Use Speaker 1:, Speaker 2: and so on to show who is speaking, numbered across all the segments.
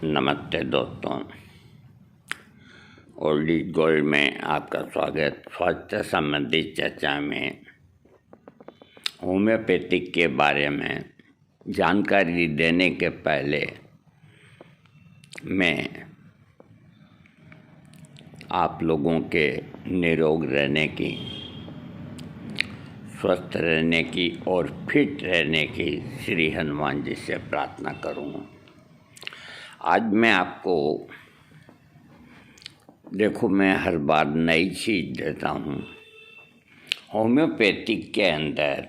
Speaker 1: नमस्ते दोस्तों, old is gold में आपका स्वागत। स्वास्थ्य संबंधी चर्चा में होम्योपैथिक के बारे में जानकारी देने के पहले मैं आप लोगों के निरोग रहने की, स्वस्थ रहने की और फिट रहने की श्री हनुमान जी से प्रार्थना करूँगा। आज मैं आपको मैं हर बार नई चीज़ देता हूँ। होम्योपैथिक के अंदर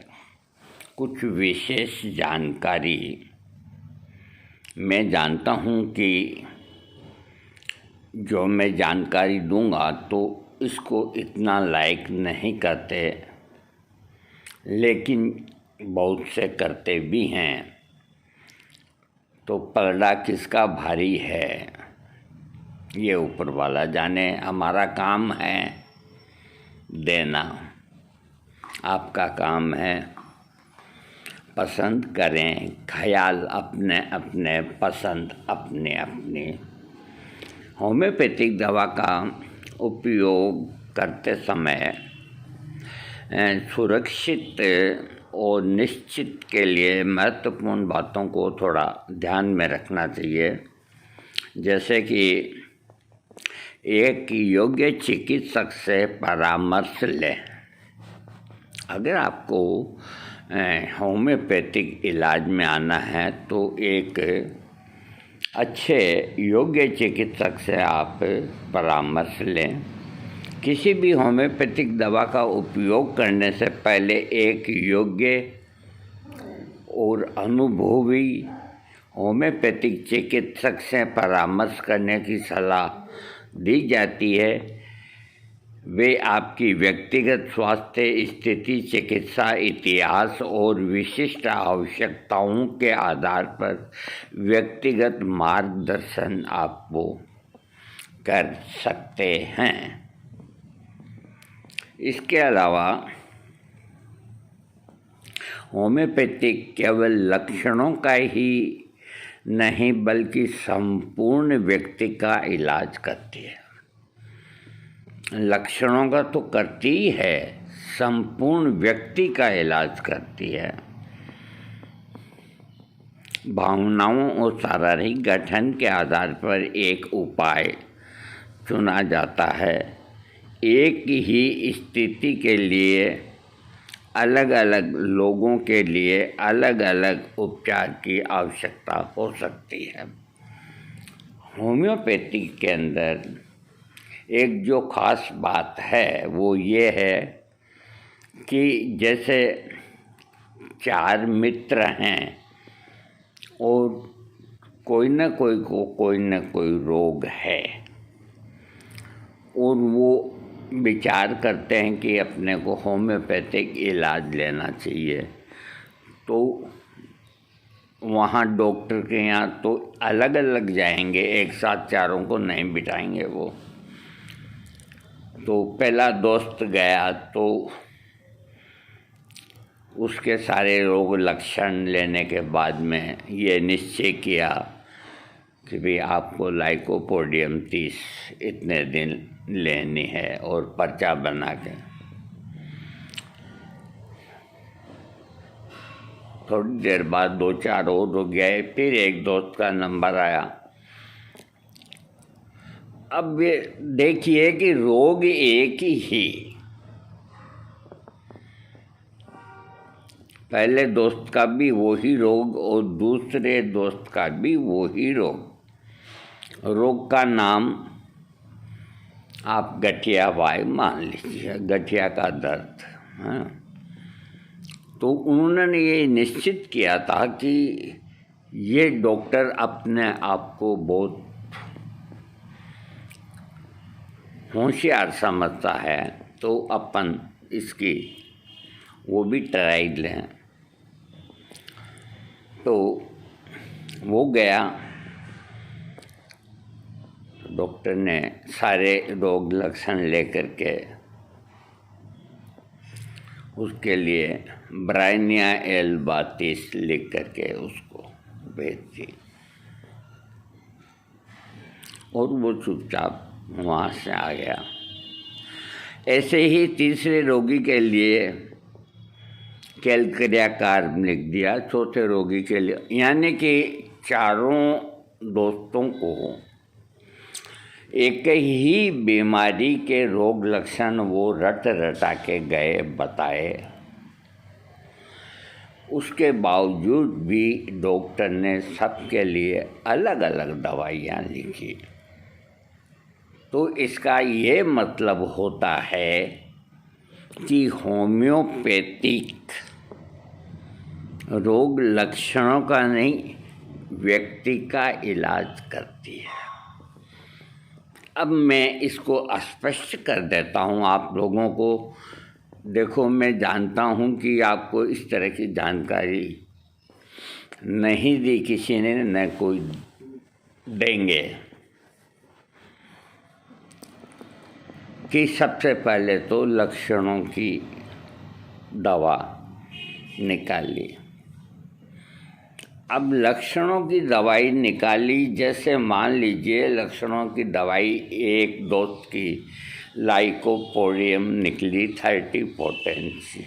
Speaker 1: कुछ विशेष जानकारी मैं जानता हूँ कि जो मैं जानकारी दूंगा तो इसको इतना लाइक नहीं करते, लेकिन बहुत से करते भी हैं। तो पलड़ा किसका भारी है ये ऊपर वाला जाने। हमारा काम है देना, आपका काम है पसंद करें। ख्याल अपने अपने, पसंद अपने अपने। होम्योपैथिक दवा का उपयोग करते समय सुरक्षित और निश्चित के लिए महत्वपूर्ण बातों को थोड़ा ध्यान में रखना चाहिए। जैसे कि एक योग्य चिकित्सक से परामर्श लें। अगर आपको होम्योपैथिक इलाज में आना है तो एक अच्छे योग्य चिकित्सक से आप परामर्श लें। किसी भी होम्योपैथिक दवा का उपयोग करने से पहले एक योग्य और अनुभवी होम्योपैथिक चिकित्सक से परामर्श करने की सलाह दी जाती है। वे आपकी व्यक्तिगत स्वास्थ्य स्थिति, चिकित्सा इतिहास और विशिष्ट आवश्यकताओं के आधार पर व्यक्तिगत मार्गदर्शन आपको कर सकते हैं। इसके अलावा होम्योपैथिक केवल लक्षणों का ही नहीं बल्कि संपूर्ण व्यक्ति का इलाज करती है। लक्षणों का तो करती ही है, संपूर्ण व्यक्ति का इलाज करती है। भावनाओं और शारीरिक गठन के आधार पर एक उपाय चुना जाता है। एक ही स्थिति के लिए अलग अलग लोगों के लिए अलग अलग उपचार की आवश्यकता हो सकती है। होम्योपैथिक के अंदर एक जो खास बात है वो ये है कि जैसे चार मित्र हैं और कोई न कोई को कोई न कोई रोग है और वो विचार करते हैं कि अपने को होम्योपैथिक इलाज लेना चाहिए, तो वहाँ डॉक्टर के यहाँ तो अलग अलग जाएंगे, एक साथ चारों को नहीं बिठाएंगे। वो तो पहला दोस्त गया तो उसके सारे रोग लक्षण लेने के बाद में ये निश्चय किया कि भाई आपको लाइकोपोडियम 30 इतने दिन लेनी है और पर्चा बना के। थोड़ी देर बाद 2-4 और रुक गए, फिर एक दोस्त का नंबर आया। अब ये देखिए कि रोग एक ही, पहले दोस्त का भी वही रोग और दूसरे दोस्त का भी वही रोग। रोग का नाम आप गठिया वाई मान लीजिए, गठिया का दर्द। हाँ, तो उन्होंने ये निश्चित किया था कि ये डॉक्टर अपने आप को बहुत होशियार समझता है, तो अपन इसकी वो भी ट्राई लें। तो वो गया, डॉक्टर ने सारे रोग लक्षण लेकर के उसके लिए ब्राइनिया L32 लिख करके उसको भेज दी। और वो चुपचाप वहाँ से आ गया। ऐसे ही तीसरे रोगी के लिए कैलक्रिया कार्ब लिख दिया, चौथे रोगी के लिए, यानी कि चारों दोस्तों को एक ही बीमारी के रोग लक्षण वो रट रटा के गए बताए। उसके बावजूद भी डॉक्टर ने सबके लिए अलग अलग दवाइयाँ लिखी। तो इसका ये मतलब होता है कि होम्योपैथिक रोग लक्षणों का नहीं, व्यक्ति का इलाज करती है। अब मैं इसको स्पष्ट कर देता हूँ आप लोगों को। देखो, मैं जानता हूँ कि आपको इस तरह की जानकारी नहीं दी किसी ने, न कोई देंगे, कि सबसे पहले तो लक्षणों की दवा निकाली। अब लक्षणों की दवाई निकाली, जैसे मान लीजिए लक्षणों की दवाई एक दोस्त की लाइकोपोडियम निकली 30 पोटेंसी।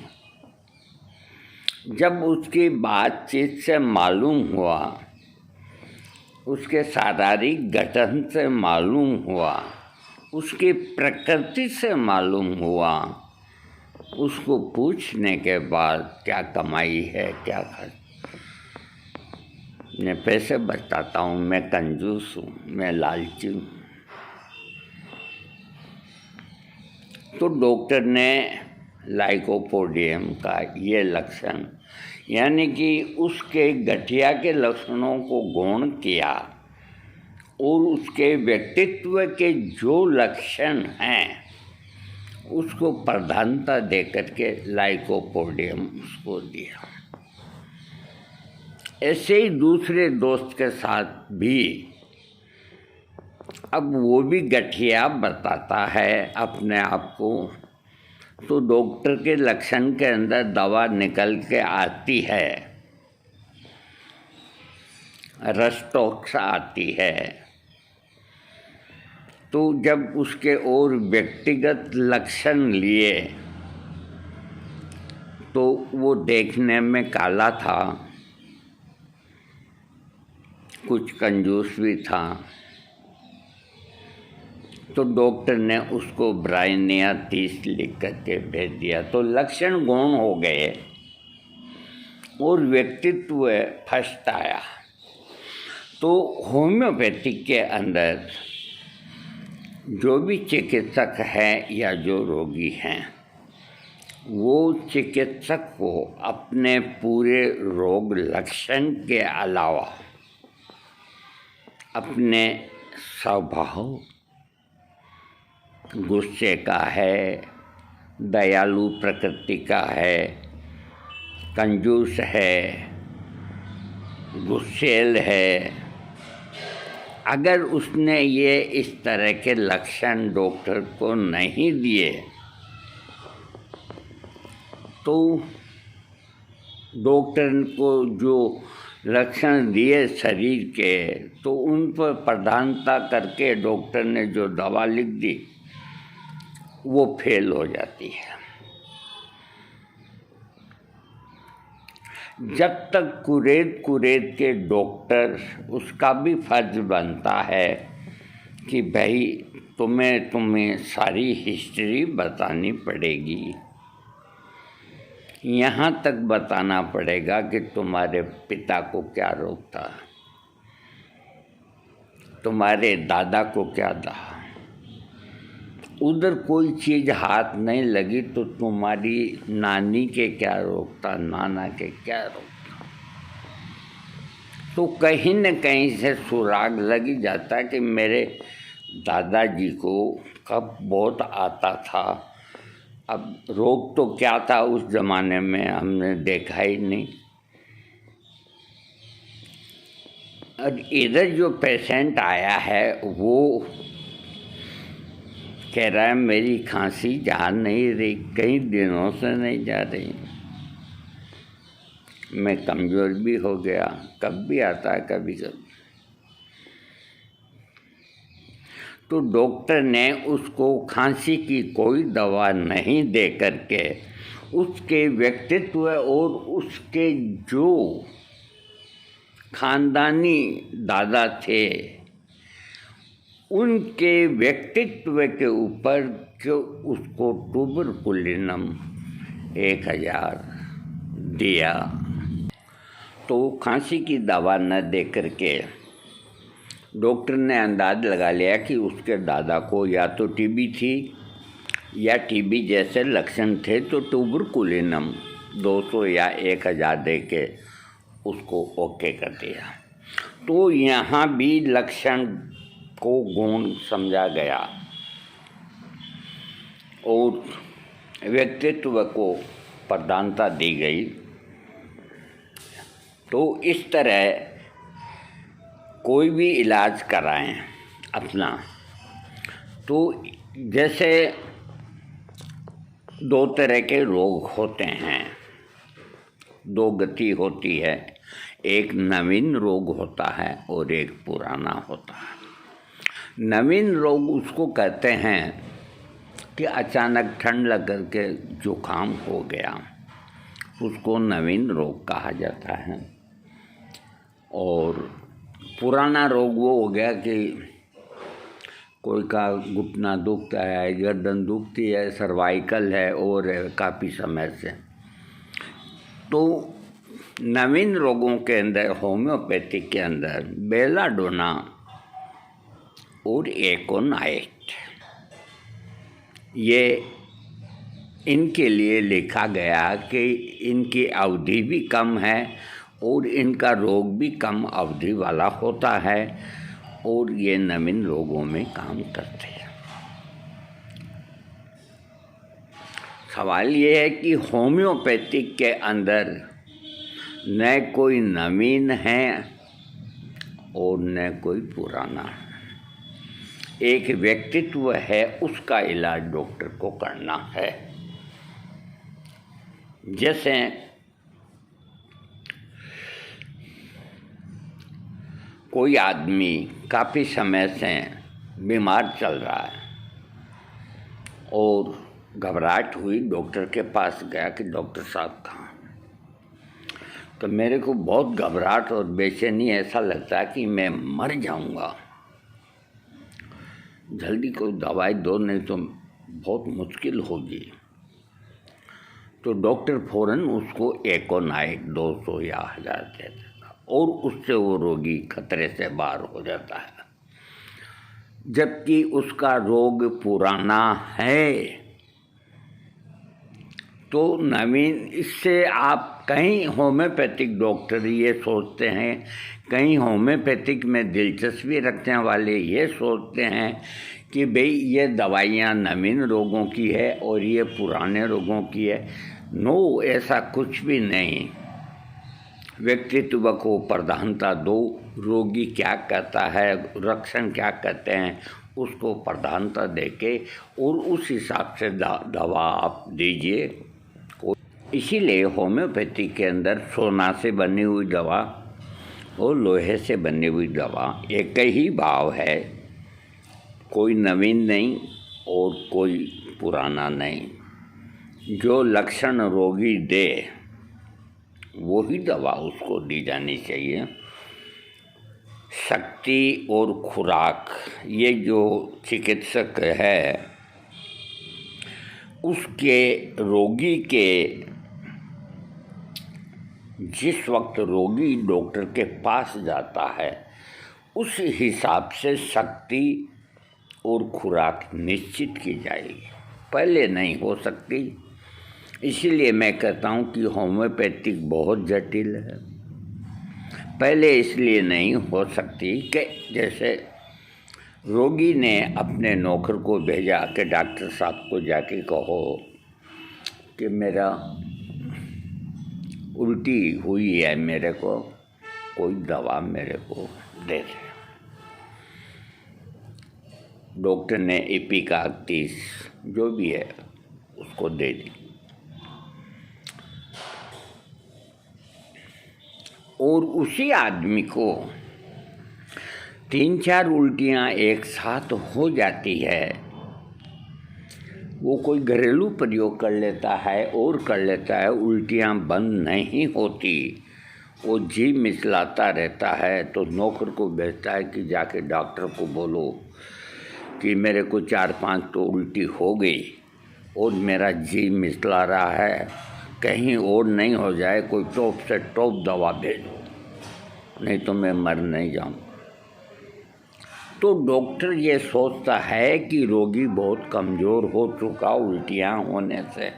Speaker 1: जब उसकी बातचीत से मालूम हुआ, उसके शारीरिक गठन से मालूम हुआ, उसकी प्रकृति से मालूम हुआ, उसको पूछने के बाद क्या कमाई है, क्या खर्च, मैं पैसे बचाता हूँ, मैं कंजूस हूँ, मैं लालची हूँ, तो डॉक्टर ने लाइकोपोडियम का ये लक्षण, यानी कि उसके गठिया के लक्षणों को गौण किया और उसके व्यक्तित्व के जो लक्षण हैं उसको प्रधानता दे करके लाइकोपोडियम उसको दिया। ऐसे ही दूसरे दोस्त के साथ भी, अब वो भी गठिया बताता है अपने आप को, तो डॉक्टर के लक्षण के अंदर दवा निकल के आती है, रस्टॉक्स आती है। तो जब उसके और व्यक्तिगत लक्षण लिए तो वो देखने में काला था, कुछ कंजूस भी था, तो डॉक्टर ने उसको ब्राइनिया 30 लिख करके भेज दिया। तो लक्षण गौण हो गए और व्यक्तित्व फर्स्ट आया। तो होम्योपैथिक के अंदर जो भी चिकित्सक हैं या जो रोगी हैं, वो चिकित्सक को अपने पूरे रोग लक्षण के अलावा अपने स्वभाव, गुस्से का है, दयालु प्रकृति का है, कंजूस है, गुस्सेल है, अगर उसने ये इस तरह के लक्षण डॉक्टर को नहीं दिए तो डॉक्टर को जो लक्षण दिए शरीर के, तो उन पर प्रधानता करके डॉक्टर ने जो दवा लिख दी वो फेल हो जाती है। जब तक कुरेद के डॉक्टर, उसका भी फर्ज बनता है कि भाई तुम्हें सारी हिस्ट्री बतानी पड़ेगी, यहाँ तक बताना पड़ेगा कि तुम्हारे पिता को क्या रोग था, तुम्हारे दादा को क्या था, उधर कोई चीज़ हाथ नहीं लगी तो तुम्हारी नानी के क्या रोग था, नाना के क्या रोग था। तो कहीं न कहीं से सुराग लग ही जाता कि मेरे दादाजी को कब बहुत आता था। अब रोग तो क्या था उस ज़माने में हमने देखा ही नहीं। और इधर जो पेशेंट आया है वो कह रहा है मेरी खांसी जा नहीं रही, कई दिनों से नहीं जा रही, मैं कमज़ोर भी हो गया, कब भी आता है कभी कभी। तो डॉक्टर ने उसको खांसी की कोई दवा नहीं दे करके उसके व्यक्तित्व और उसके जो खानदानी दादा थे उनके व्यक्तित्व के ऊपर जो उसको ट्यूबरकुलिनम 1000 दिया। तो खांसी की दवा न दे करके डॉक्टर ने अंदाज लगा लिया कि उसके दादा को या तो टीबी थी या टीबी जैसे लक्षण थे, तो ट्यूबरकुलिनम 200 या 1000 दे के उसको ओके कर दिया। तो यहाँ भी लक्षण को गुण समझा गया और व्यक्तित्व को प्रधानता दी गई। तो इस तरह कोई भी इलाज कराएं अपना, तो जैसे 2 तरह के रोग होते हैं, 2 गति होती है, एक नवीन रोग होता है और एक पुराना होता है। नवीन रोग उसको कहते हैं कि अचानक ठंड लग कर के जुकाम हो गया, उसको नवीन रोग कहा जाता है। और पुराना रोग वो हो गया कि कोई का घुटना दुखता है, गर्दन दुखती है, सर्वाइकल है और काफ़ी समय से। तो नवीन रोगों के अंदर होम्योपैथिक के अंदर बेलाडोना और एकोनाइट ये इनके लिए लिखा गया कि इनकी अवधि भी कम है और इनका रोग भी कम अवधि वाला होता है और ये नवीन रोगों में काम करते हैं। सवाल ये है कि होम्योपैथिक के अंदर न कोई नवीन है और न कोई पुराना है, एक व्यक्तित्व है, उसका इलाज डॉक्टर को करना है। जैसे कोई आदमी काफ़ी समय से बीमार चल रहा है और घबराहट हुई, डॉक्टर के पास गया कि डॉक्टर साहब कहाँ, तो मेरे को बहुत घबराहट और बेचैनी, ऐसा लगता है कि मैं मर जाऊंगा, जल्दी कोई दवाई दो नहीं तो बहुत मुश्किल होगी। तो डॉक्टर फ़ौरन उसको एकोनाइट 200 या 1000 दे देता और उससे वो रोगी खतरे से बाहर हो जाता है, जबकि उसका रोग पुराना है। तो नवीन, इससे आप कहीं होम्योपैथिक डॉक्टर ये सोचते हैं, कहीं होम्योपैथिक में दिलचस्पी रखने वाले ये सोचते हैं कि भाई ये दवाइयाँ नवीन रोगों की है और ये पुराने रोगों की है। नो, ऐसा कुछ भी नहीं। व्यक्तित्व को प्रधानता दो, रोगी क्या कहता है, लक्षण क्या कहते हैं, उसको प्रधानता देके और उस हिसाब से दवा आप दीजिए। इसीलिए होम्योपैथी के अंदर सोना से बनी हुई दवा और लोहे से बनी हुई दवा एक ही भाव है, कोई नवीन नहीं और कोई पुराना नहीं। जो लक्षण रोगी दे वही दवा उसको दी जानी चाहिए। शक्ति और खुराक, ये जो चिकित्सक है उसके रोगी के, जिस वक्त रोगी डॉक्टर के पास जाता है उस हिसाब से शक्ति और खुराक निश्चित की जाएगी, पहले नहीं हो सकती। इसीलिए मैं कहता हूँ कि होम्योपैथिक बहुत जटिल है। पहले इसलिए नहीं हो सकती कि जैसे रोगी ने अपने नौकर को भेजा कि डॉक्टर साहब को जाके कहो कि मेरा उल्टी हुई है, मेरे को कोई दवा मेरे को दे दे। डॉक्टर ने इपिकाक 30 जो भी है उसको दे दी और उसी आदमी को 3-4 उल्टियाँ एक साथ हो जाती है, वो कोई घरेलू प्रयोग कर लेता है और कर लेता है, उल्टियाँ बंद नहीं होती, वो जी मिचलाता रहता है, तो नौकर को भेजता है कि जाके डॉक्टर को बोलो कि मेरे को 4-5 तो उल्टी हो गई और मेरा जी मिचला रहा है, कहीं और नहीं हो जाए, कोई टॉप से टॉप दवा भेजो, नहीं तो मैं मर नहीं जाऊँ। तो डॉक्टर ये सोचता है कि रोगी बहुत कमज़ोर हो चुका उल्टियाँ होने से,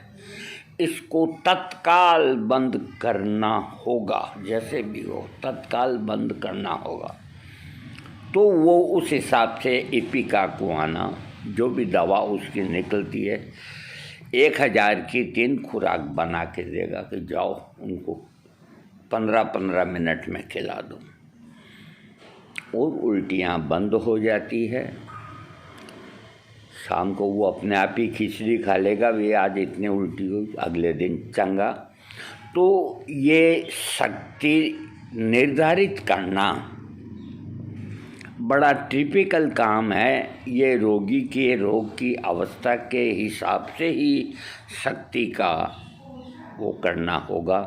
Speaker 1: इसको तत्काल बंद करना होगा, जैसे भी हो तत्काल बंद करना होगा। तो वो उस हिसाब से इपिकाकुआना जो भी दवा उसकी निकलती है 1000 की 3 खुराक बना के देगा कि जाओ उनको 15-15 मिनट में खिला दो, और उल्टियाँ बंद हो जाती है। शाम को वो अपने आप ही खिचड़ी खा लेगा, वे आज इतनी उल्टी हुई, अगले दिन चंगा। तो ये शक्ति निर्धारित करना बड़ा टिपिकल काम है, ये रोगी के रोग की अवस्था के हिसाब से ही शक्ति का वो करना होगा।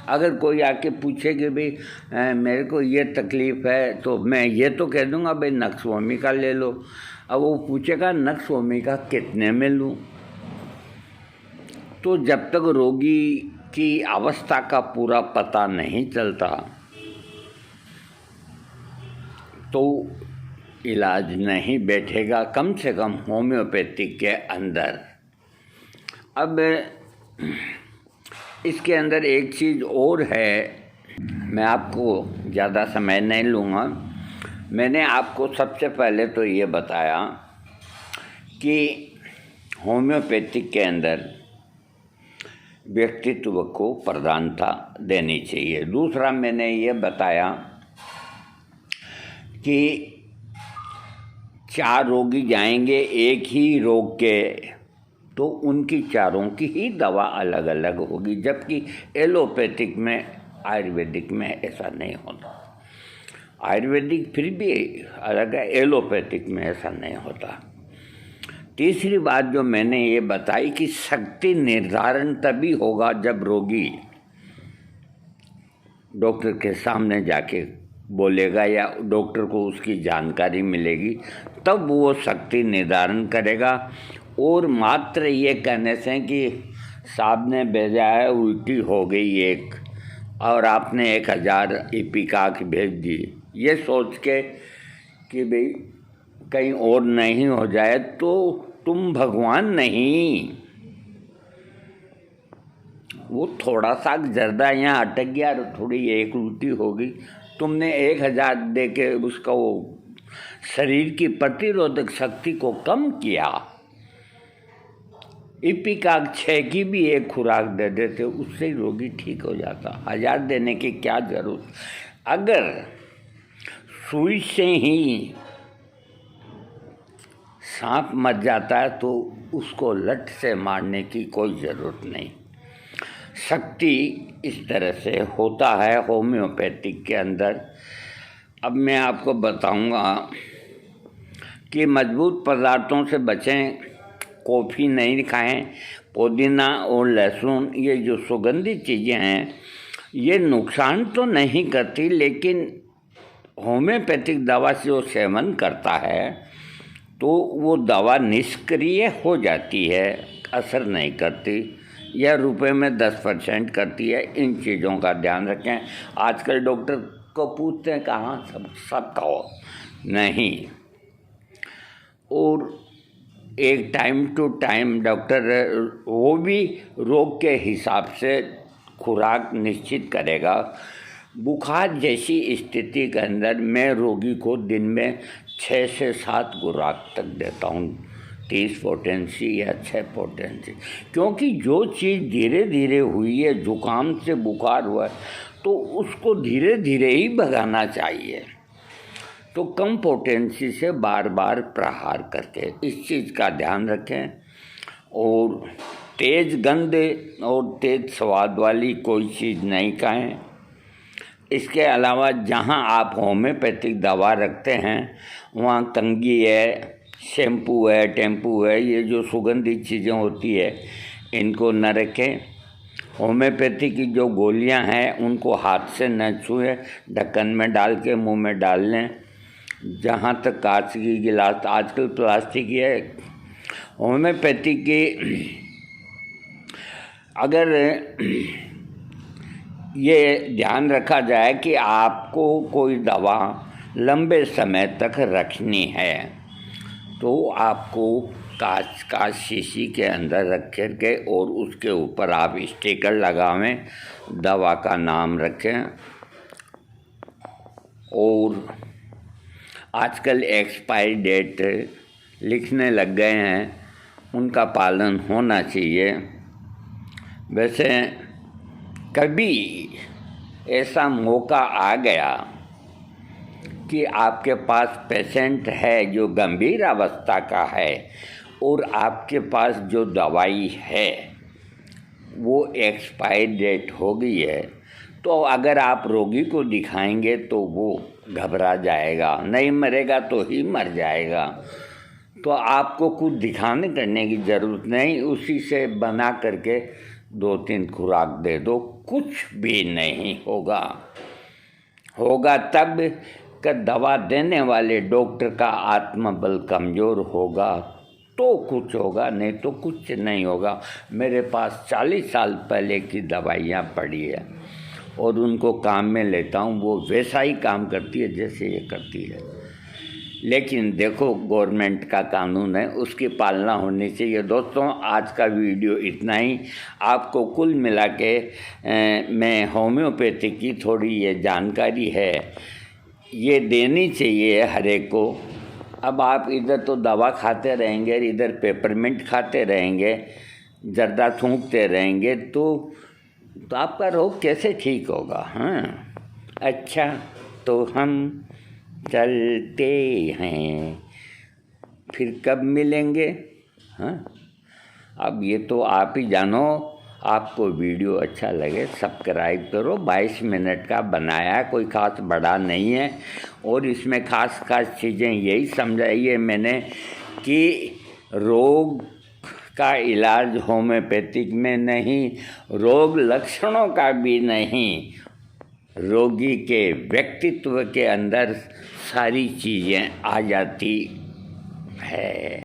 Speaker 1: अगर कोई आके पूछे कि भाई मेरे को ये तकलीफ़ है, तो मैं ये तो कह दूंगा भाई नक्सवमी ले लो। अब वो पूछेगा नक्सवमी कितने में लूँ, तो जब तक रोगी की अवस्था का पूरा पता नहीं चलता तो इलाज नहीं बैठेगा, कम से कम होम्योपैथिक के अंदर। अब इसके अंदर एक चीज़ और है, मैं आपको ज़्यादा समय नहीं लूँगा। मैंने आपको सबसे पहले तो ये बताया कि होम्योपैथिक के अंदर व्यक्तित्व को प्रधानता देनी चाहिए। दूसरा मैंने ये बताया कि 4 रोगी जाएंगे एक ही रोग के, तो उनकी चारों की ही दवा अलग अलग होगी, जबकि एलोपैथिक में आयुर्वेदिक में ऐसा नहीं होता। आयुर्वेदिक फिर भी अलग है, एलोपैथिक में ऐसा नहीं होता। तीसरी बात जो मैंने ये बताई कि शक्ति निर्धारण तभी होगा जब रोगी डॉक्टर के सामने जाके बोलेगा या डॉक्टर को उसकी जानकारी मिलेगी, तब वो शक्ति निर्धारण करेगा। और मात्र ये कहने से कि साहब ने भेजा है उल्टी हो गई एक और आपने 1000 इपिकाक भेज दी, ये सोच के कि भाई कहीं और नहीं हो जाए, तो तुम भगवान नहीं। वो थोड़ा सा जर्दा यहाँ अटक गया, थोड़ी एक उल्टी हो गई, तुमने 1000 दे के उसका वो शरीर की प्रतिरोधक शक्ति को कम किया। इपिकाक 6 की भी एक खुराक दे देते, उससे ही रोगी ठीक हो जाता। 1000 देने की क्या जरूरत। अगर सुई से ही सांप मर जाता है तो उसको लठ से मारने की कोई ज़रूरत नहीं। शक्ति इस तरह से होता है होम्योपैथिक के अंदर। अब मैं आपको बताऊंगा कि मजबूत पदार्थों से बचें, कॉफ़ी नहीं खाएं, पुदीना और लहसुन ये जो सुगंधित चीज़ें हैं ये नुकसान तो नहीं करती, लेकिन होम्योपैथिक दवा से जो सेवन करता है तो वो दवा निष्क्रिय हो जाती है, असर नहीं करती, या रुपए में 10% करती है। इन चीज़ों का ध्यान रखें। आजकल डॉक्टर को पूछते हैं कहाँ सब खाओ, नहीं। और एक टाइम टू टाइम डॉक्टर वो भी रोग के हिसाब से खुराक निश्चित करेगा। बुखार जैसी स्थिति के अंदर मैं रोगी को दिन में 6 से 7 खुराक तक देता हूँ, 30 पोटेंसी या 6 पोटेंसी, क्योंकि जो चीज़ धीरे धीरे हुई है, जुकाम से बुखार हुआ है, तो उसको धीरे धीरे ही भगाना चाहिए। तो कम पोटेंसी से बार बार प्रहार करके इस चीज़ का ध्यान रखें। और तेज़ गंध और तेज़ स्वाद वाली कोई चीज़ नहीं खाएं। इसके अलावा जहाँ आप होम्योपैथिक दवा रखते हैं वहाँ कंघी है, शैम्पू है, टेम्पू है, ये जो सुगंधित चीज़ें होती है इनको न रखें। होम्योपैथी की जो गोलियां हैं उनको हाथ से न छुएं, ढक्कन में डाल के मुंह में डाल लें। जहाँ तक कांच की गिलास, आजकल प्लास्टिक ही है। होम्योपैथी की अगर ये ध्यान रखा जाए कि आपको कोई दवा लंबे समय तक रखनी है तो आपको कांच का शीशी के अंदर रख कर के और उसके ऊपर आप स्टिकर लगावें, दवा का नाम रखें। और आजकल एक्सपायरी डेट लिखने लग गए हैं, उनका पालन होना चाहिए। वैसे कभी ऐसा मौका आ गया कि आपके पास पेशेंट है जो गंभीर अवस्था का है और आपके पास जो दवाई है वो एक्सपायर डेट हो गई है, तो अगर आप रोगी को दिखाएंगे तो वो घबरा जाएगा, नहीं मरेगा तो ही मर जाएगा। तो आपको कुछ दिखाने करने की ज़रूरत नहीं, उसी से बना करके 2-3 खुराक दे दो, कुछ भी नहीं होगा। होगा तब कि दवा देने वाले डॉक्टर का आत्मबल कमज़ोर होगा तो कुछ होगा, नहीं तो कुछ नहीं होगा। मेरे पास 40 साल पहले की दवाइयाँ पड़ी है और उनको काम में लेता हूँ, वो वैसा ही काम करती है जैसे ये करती है। लेकिन देखो, गवर्नमेंट का कानून है, उसकी पालना होनी चाहिए। दोस्तों, आज का वीडियो इतना ही। आपको कुल मिला के मैं होम्योपैथी की थोड़ी ये जानकारी है ये देनी चाहिए हर एक को। अब आप इधर तो दवा खाते रहेंगे, इधर पेपरमिंट खाते रहेंगे, जर्दा थूकते रहेंगे तो आपका रोग कैसे ठीक होगा? हाँ, अच्छा, तो हम चलते हैं, फिर कब मिलेंगे? हाँ, अब ये तो आप ही जानो। आपको वीडियो अच्छा लगे सब्सक्राइब करो। 22 मिनट का बनाया, कोई ख़ास बड़ा नहीं है और इसमें ख़ास चीज़ें यही समझाई है मैंने कि रोग का इलाज होम्योपैथिक में नहीं, रोग लक्षणों का भी नहीं, रोगी के व्यक्तित्व के अंदर सारी चीज़ें आ जाती है।